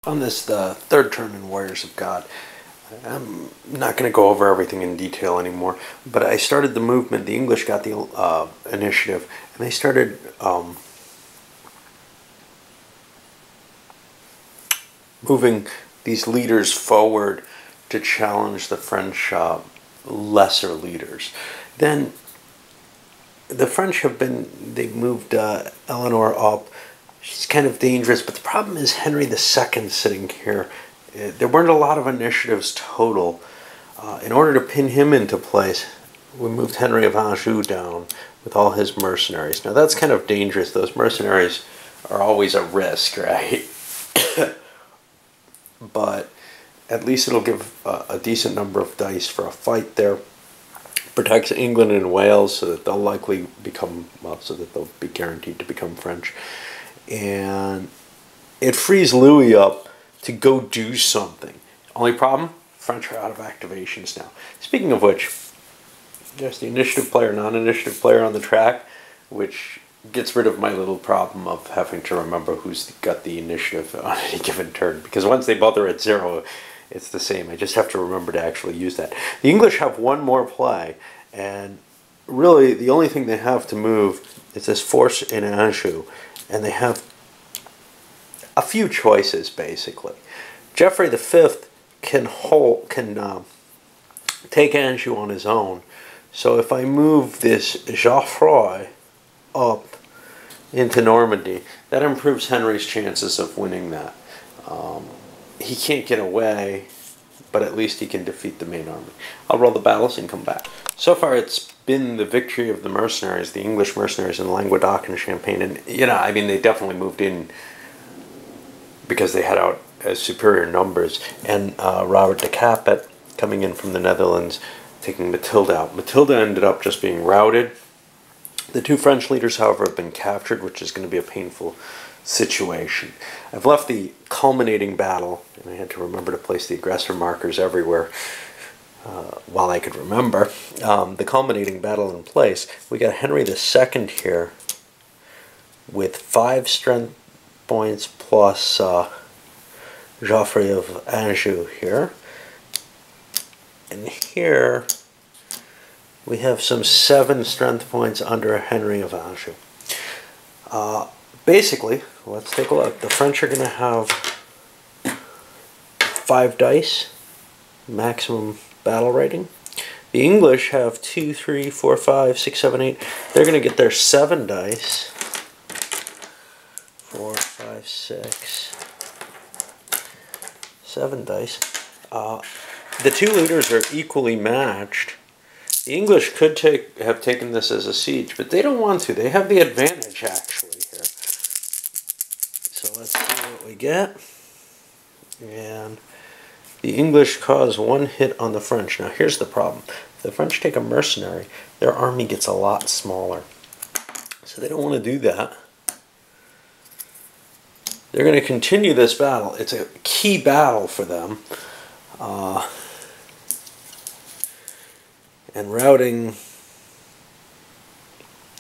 On this, the third turn in Warriors of God, I'm not going to go over everything in detail anymore, but I started the movement. The English got the initiative, and they started moving these leaders forward to challenge the French lesser leaders. Then the French they've moved Eleanor up. She's kind of dangerous, but the problem is Henry II sitting here. There weren't a lot of initiatives total. In order to pin him into place, we moved Henry of Anjou down with all his mercenaries. Now that's kind of dangerous. Those mercenaries are always a risk, right? But at least it'll give a decent number of dice for a fight there. Protects England and Wales so that they'll likely become, well, so that they'll be guaranteed to become French. And it frees Louis up to go do something. Only problem? French are out of activations now. Speaking of which, there's the initiative player, non-initiative player on the track, which gets rid of my little problem of having to remember who's got the initiative on any given turn. Because once they both are at 0, it's the same. I just have to remember to actually use that. The English have one more play, and really the only thing they have to move is this force in Anjou, and they have a few choices basically. Geoffrey V can take Anjou on his own. So if I move this Geoffroy up into Normandy, that improves Henry's chances of winning that. He can't get away, but at least he can defeat the main army. I'll roll the battles and come back. So far it's been the victory of the mercenaries, the English mercenaries in Languedoc and Champagne. And, you know, I mean, they definitely moved in because they had out superior numbers. And Robert de Capet coming in from the Netherlands, taking Matilda out. Matilda ended up just being routed. The two French leaders, however, have been captured, which is going to be a painful situation. I've left the culminating battle, and I had to remember to place the aggressor markers everywhere while I could remember. The culminating battle in place. We got Henry II here with 5 strength points plus Geoffrey of Anjou here. And here we have some 7 strength points under Henry of Anjou. Basically, let's take a look. The French are going to have 5 dice, maximum battle rating. The English have 2, 3, 4, 5, 6, 7, 8. They're going to get their 7 dice. 4, 5, 6, 7 dice. The two leaders are equally matched. The English could have taken this as a siege, but they don't want to. They have the advantage, actually, here. So let's see what we get. And the English cause 1 hit on the French. Now, here's the problem. If the French take a mercenary, their army gets a lot smaller. So they don't want to do that. They're going to continue this battle. It's a key battle for them. And routing,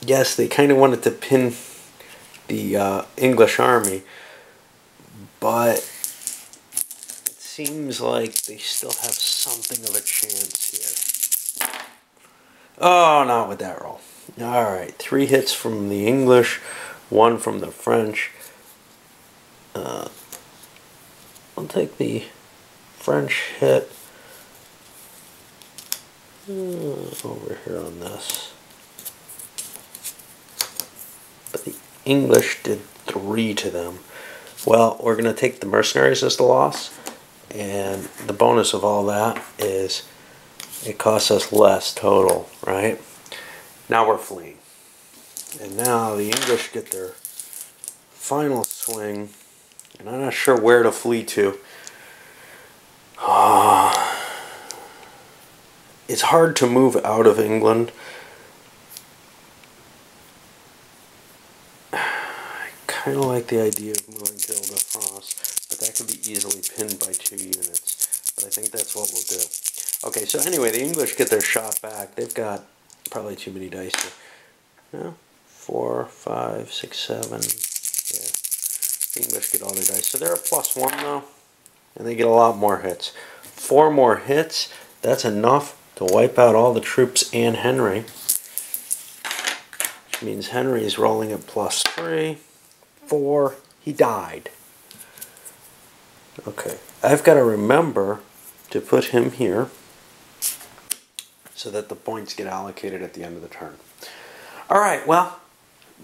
yes, they kind of wanted to pin the English army, but it seems like they still have something of a chance here. Oh, not with that roll. Alright, 3 hits from the English, 1 from the French. I'll take the French hit over here on this. But the English did 3 to them. Well, we're going to take the mercenaries as the loss. And the bonus of all that is it costs us less total, right? Now we're fleeing. And now the English get their final swing. And I'm not sure where to flee to. It's hard to move out of England. I kind of like the idea of moving to Ile-de-France, but that could be easily pinned by 2 units. But I think that's what we'll do. Okay, so anyway, the English get their shot back. They've got probably too many dice here. 4, 5, 6, 7. Yeah. The English get all their dice. So they're a +1 though, and they get a lot more hits. 4 more hits, that's enough to wipe out all the troops and Henry. Which means Henry is rolling at +3, 4, he died. Okay, I've got to remember to put him here so that the points get allocated at the end of the turn. Alright, well,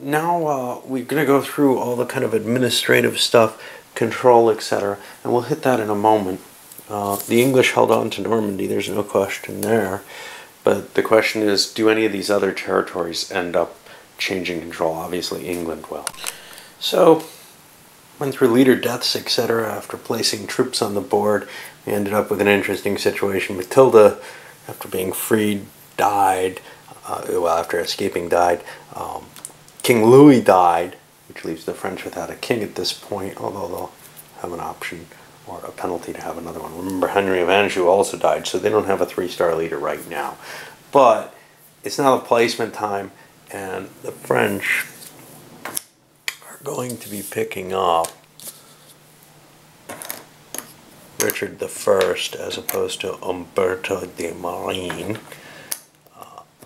now we're going to go through all the kind of administrative stuff, control, etc., and we'll hit that in a moment. The English held on to Normandy, there's no question there, but the question is, do any of these other territories end up changing control? Obviously England will. So, went through leader deaths, etc. After placing troops on the board, we ended up with an interesting situation. Matilda, after being freed, died. Well, after escaping, died. King Louis died, which leaves the French without a king at this point, although they'll have an option or a penalty to have another one. Remember, Henry of Anjou also died, so they don't have a 3-star leader right now. But it's now the placement time, and the French are going to be picking up Richard I as opposed to Umberto de Marine,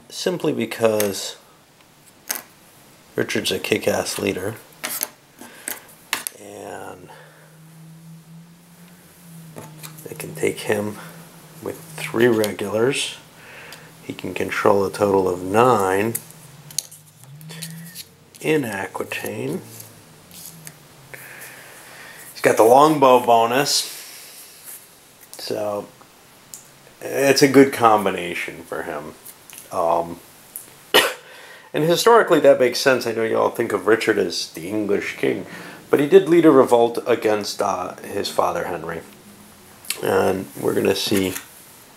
simply because Richard's a kick-ass leader, and they can take him with 3 regulars. He can control a total of 9 in Aquitaine. He's got the longbow bonus, so it's a good combination for him. And historically that makes sense. I know you all think of Richard as the English king, but he did lead a revolt against his father Henry. And we're going to see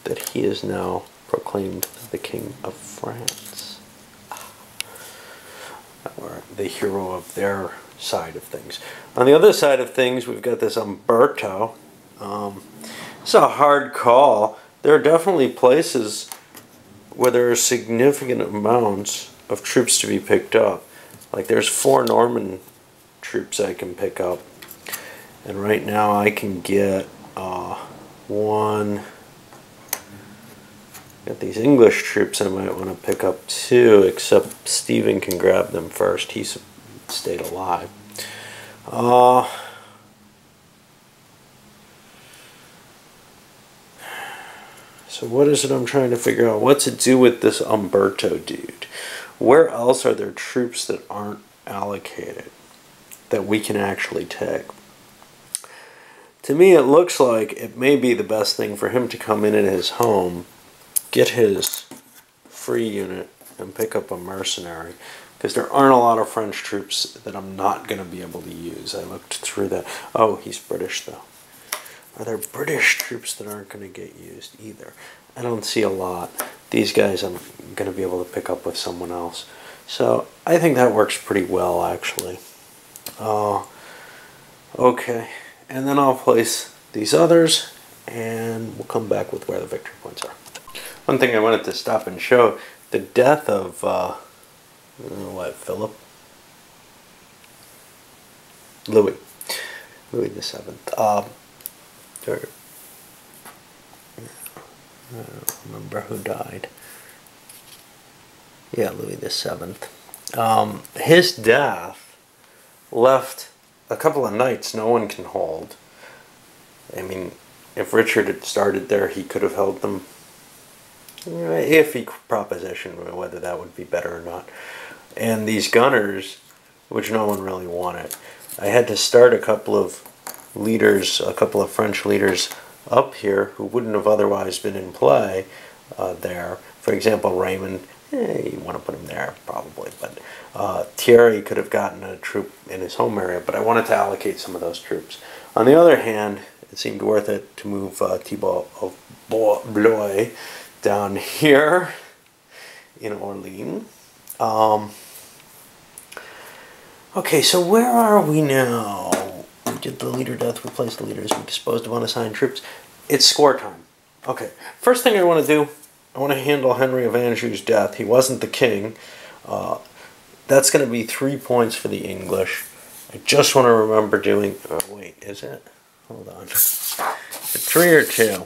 that he is now proclaimed the King of France, or the hero of their side of things. On the other side of things, we've got this Umberto. It's a hard call. There are definitely places where there are significant amounts of troops to be picked up. Like there's 4 Norman troops I can pick up, and right now I can get 1. Got these English troops I might want to pick up too, except Stephen can grab them first. He's stayed alive. So what is it I'm trying to figure out? What's it do with this Umberto dude? Where else are there troops that aren't allocated that we can actually take? To me, it looks like it may be the best thing for him to come in at his home, get his free unit, and pick up a mercenary. Because there aren't a lot of French troops that I'm not going to be able to use. I looked through that. Oh, he's British, though. Are there British troops that aren't going to get used either? I don't see a lot. These guys I'm going to be able to pick up with someone else. So I think that works pretty well, actually. Okay. And then I'll place these others, and we'll come back with where the victory points are. One thing I wanted to stop and show, the death of, Philip? Louis VII. I don't remember who died. Yeah, Louis VII. His death left a couple of knights no one can hold. I mean, if Richard had started there, he could have held them. Iffy proposition, whether that would be better or not. And these gunners, which no one really wanted. I had to start a couple of leaders, a couple of French leaders up here who wouldn't have otherwise been in play there. For example, Raymond, you want to put him there probably, but Thierry could have gotten a troop in his home area, but I wanted to allocate some of those troops. On the other hand, it seemed worth it to move Thibaut of Blois down here in Orleans. Okay, so where are we now? We did the leader death, we placed the leaders, we disposed of unassigned troops. It's score time. Okay, first thing I want to do, I want to handle Henry of Anjou's death. He wasn't the king. That's going to be 3 points for the English. I just want to remember doing... Oh, wait, is it? Hold on. 3 or 2?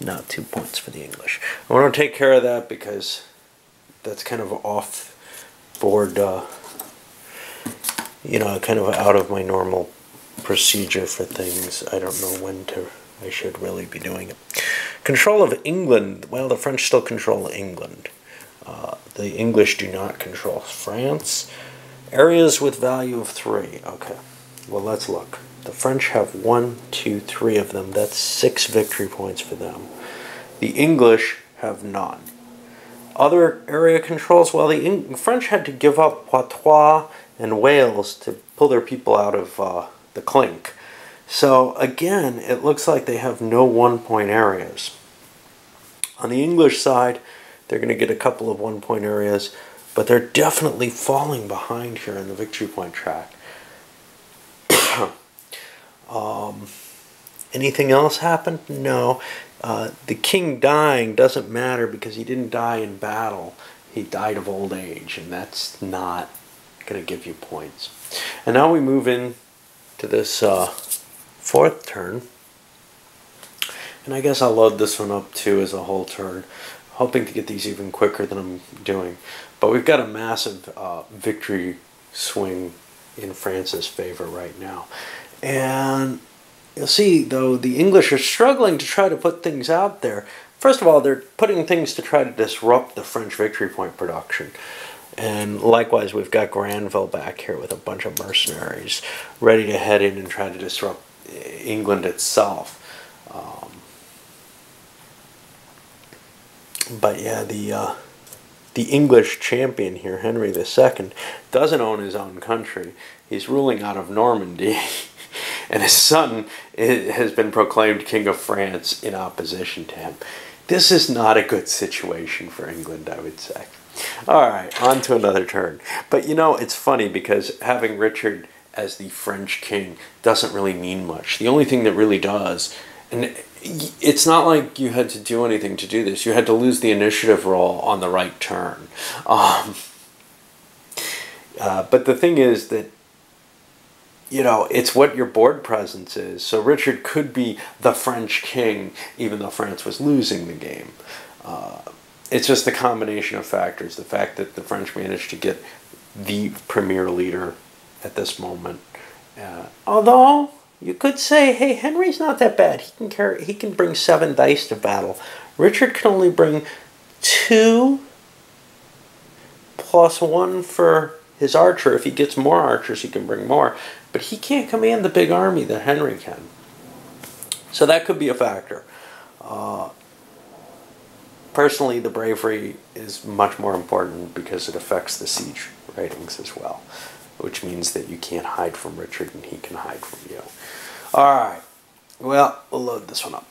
No, 2 points for the English. I want to take care of that because that's kind of off-board, you know, kind of out of my normal procedure for things. I don't know when I should really be doing it. Control of England. Well, the French still control England. The English do not control France. Areas with value of 3. Okay, well, let's look. The French have 1, 2, 3 of them. That's 6 victory points for them. The English have none. Other area controls, well, the French had to give up Poitou and Wales to pull their people out of the clink. So, again, it looks like they have no 1-point areas. On the English side, they're going to get a couple of 1-point areas, but they're definitely falling behind here in the victory point track. Anything else happened? No. The king dying doesn't matter because he didn't die in battle. He died of old age, and that's not going to give you points. And now we move in to this 4th turn. And I guess I'll load this one up too as a whole turn, hoping to get these even quicker than I'm doing. But we've got a massive victory swing in France's favor right now. And you'll see, though, the English are struggling to try to put things out there. First of all, they're putting things to try to disrupt the French victory point production. And likewise, we've got Granville back here with a bunch of mercenaries ready to head in and try to disrupt England itself. But yeah, the English champion here, Henry II, doesn't own his own country. He's ruling out of Normandy. And his son has been proclaimed King of France in opposition to him. This is not a good situation for England, I would say. All right, on to another turn. But you know, it's funny because having Richard as the French king doesn't really mean much. The only thing that really does, and it's not like you had to do anything to do this. You had to lose the initiative roll on the right turn. But the thing is that, you know, it's what your board presence is. So Richard could be the French king, even though France was losing the game. It's just the combination of factors. The fact that the French managed to get the premier leader at this moment. Although, you could say, hey, Henry's not that bad. He can bring 7 dice to battle. Richard can only bring 2 plus 1 for his archer. If he gets more archers, he can bring more. But he can't command the big army that Henry can. So that could be a factor. Personally, the bravery is much more important because it affects the siege ratings as well, which means that you can't hide from Richard and he can hide from you. All right. Well, we'll load this one up.